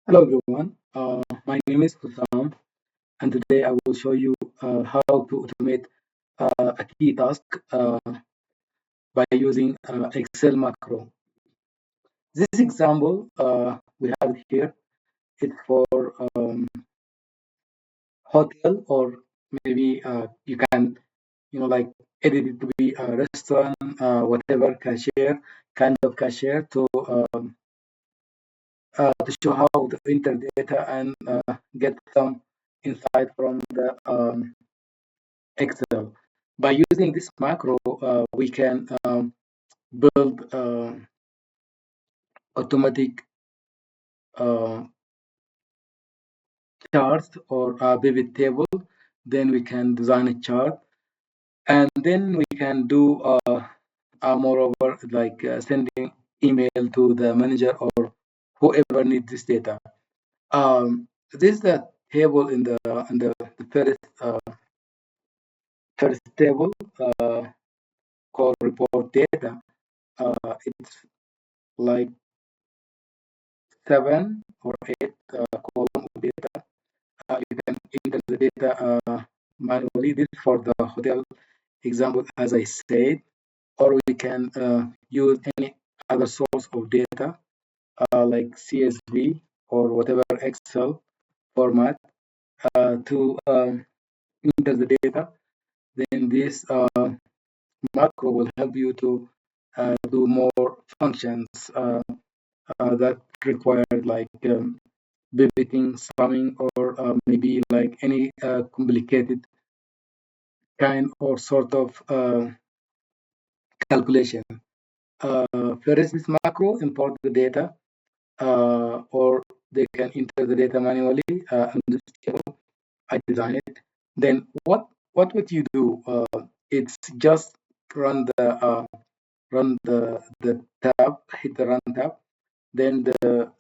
Hello everyone, my name is Kusam and today I will show you how to automate a key task uh, by using Excel macro. This example we have here is for hotel or maybe you can like edit it to be a restaurant, whatever cashier, kind of cashier to show how to enter data and get some insight from the Excel. By using this macro, we can build automatic uh, charts or a pivot table. Then we can design a chart, and then we can do moreover like sending email to the manager or whoever needs this data. This is the table in the first table called report data. It's like 7 or 8 column of data. You can enter the data manually. This is for the hotel example, as I said, or we can use any other source of data like CSV or whatever Excel format to enter the data. Then this macro will help you to do more functions that require like pivoting, summing, or maybe like any complicated kind or sort of calculation. First, this macro import the data, or they can enter the data manually on this table. I design it. Then what would you do? It's just run the tab, hit the run tab. Then the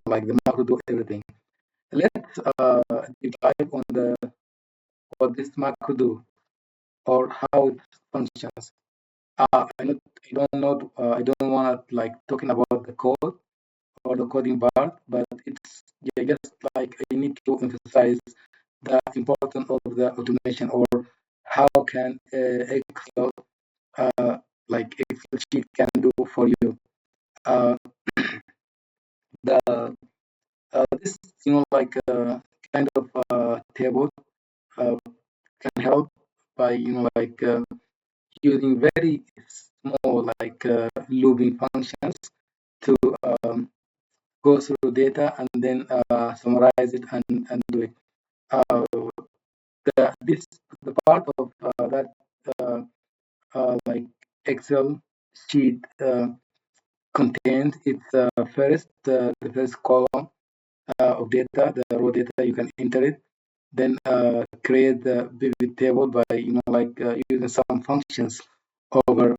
like the macro do everything. Let's deep dive on the what this macro do or how it functions. I don't want to like talking about the code or the coding part, but it's yeah, just like I need to emphasize the importance of the automation or how can Excel like Excel sheet can do for you. Uh, the this like kind of table uh, can help by like using very small like looping functions to go through data and then summarize it and do it. Uh, the part of that uh, like Excel sheet contains its the first column of data, the raw data. You can enter it, then create the pivot table by like using some functions over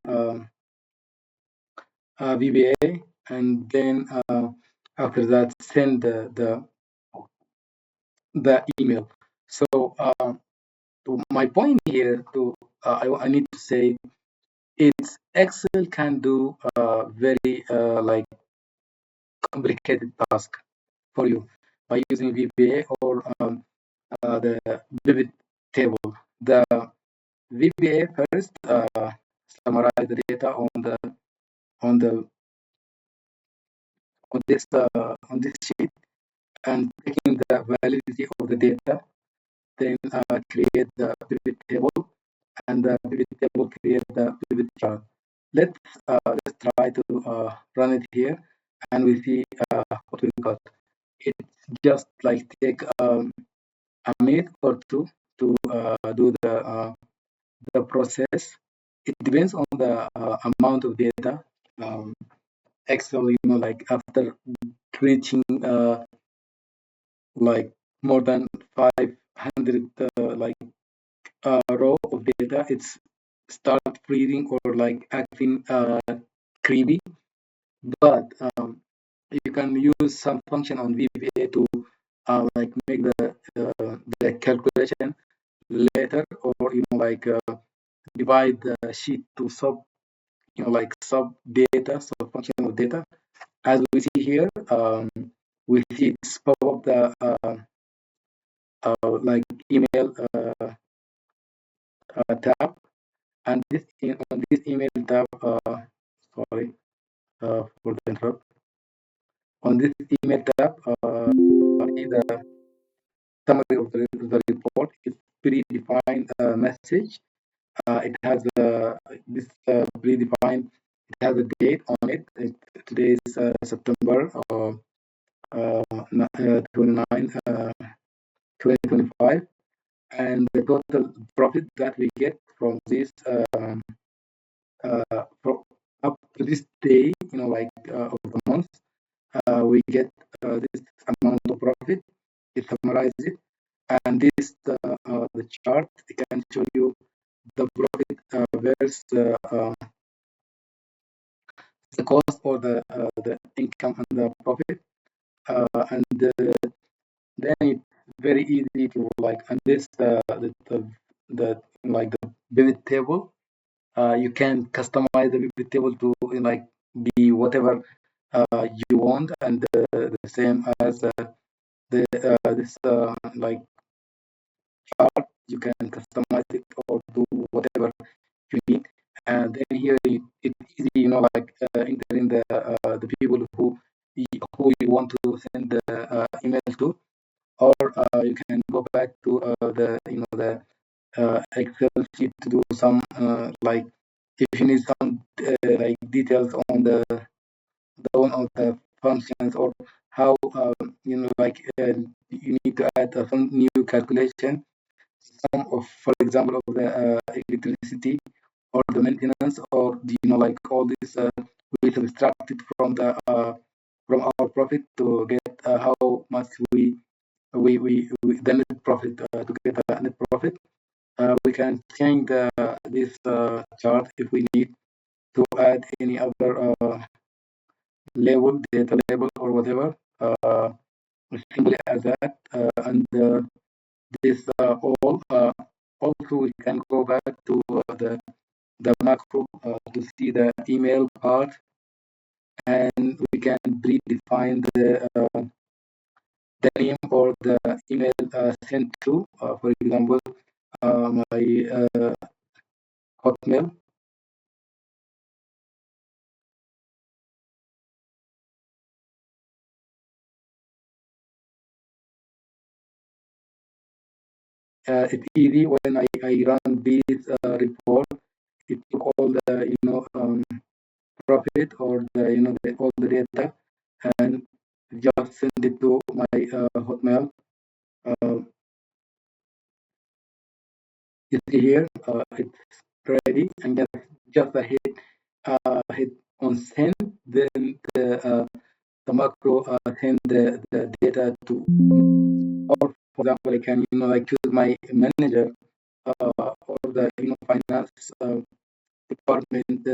VBA, and then after that send the email. So my point here to I need to say it's Excel can do very like complicated task for you by using VBA or the pivot table. The VBA first summarize the data on the on this sheet and taking the validity of the data, then create the pivot table, and the pivot table create the pivot chart. Let's try to run it here, and we see what we got. It's just like take a minute or two to do the process. It depends on the amount of data. Um, Excel, like after reaching like more than 500 like row of data, it's start freezing or like acting creepy. But you can use some function on VBA to like make the calculation later, or like divide the sheet to sub like sub data, sub function of data, as we see here. we see it's pop up the like email tab, and on this email tab, sorry for the interrupt. On this email tab, the summary of the report is predefined message. It has this predefined. It has a date on it. Today is September 29, 2025, and the total profit that we get from this from up to this day, like of the month, we get this amount of profit. It summarizes it, and this the chart can show you the profit versus the cost or the income and the profit, and then it's very easy to like, and this the like the pivot table. You can customize the pivot table to like be whatever you want, and the same as the this like chart, you can customize it or do whatever you need. And then here it's easy, like entering the people who you want to send the email to, or you can go back to the the Excel sheet to do some like if you need some like details on the one of the functions, or how like you need to add some new calculation, some of, for example, of the electricity or the maintenance, or like all this we subtracted from our profit to get how much we the net profit, to get the net profit. We can change this chart if we need to add any other label, data label, or whatever. Simply as that, and this all. Also, we can go back to the macro to see the email part, and we can predefine the name or the email sent to. For example, my Hotmail. It's easy when I run this report. It took all the profit, or all the data, and just send it to my Hotmail. Uh, you see here, it's ready, and just a hit on send. Then the macro send the data to, or for example, I can like choose my manager or the finance department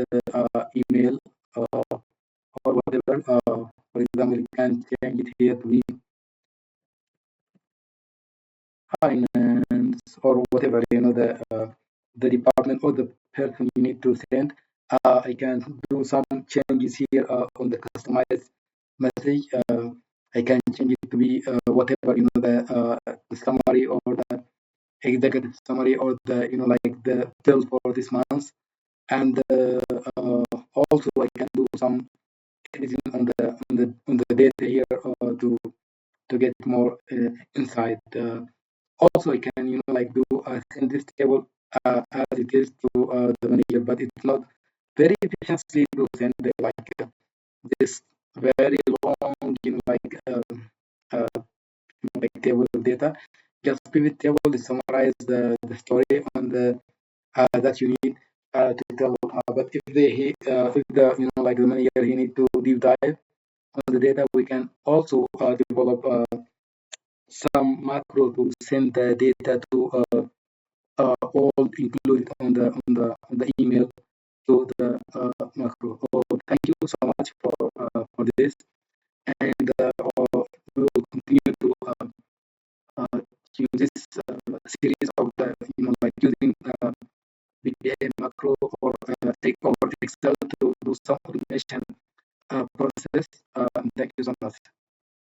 email, or whatever. For example, you can change it here to be finance, or whatever the department or the person you need to send. I can do some changes here on the customized message. I can change it to be whatever the summary, or the executive summary, or the like the bill for this month. And also I can do some editing on the data here to get more insight. Also, I can like do send this table as it is to the manager, but it's not very efficiently to send like this very long like like table of data. Just pivot table to summarize the story on the that you need to tell. But if if the like the manager, he need to deep dive on the data, we can also develop some macro to send the data to all included on the email to the macro. Oh, thank you so much for this, and we will continue to uh, use this series of the like using VBA macro, or take over Excel to do some automation process. Thank you so much.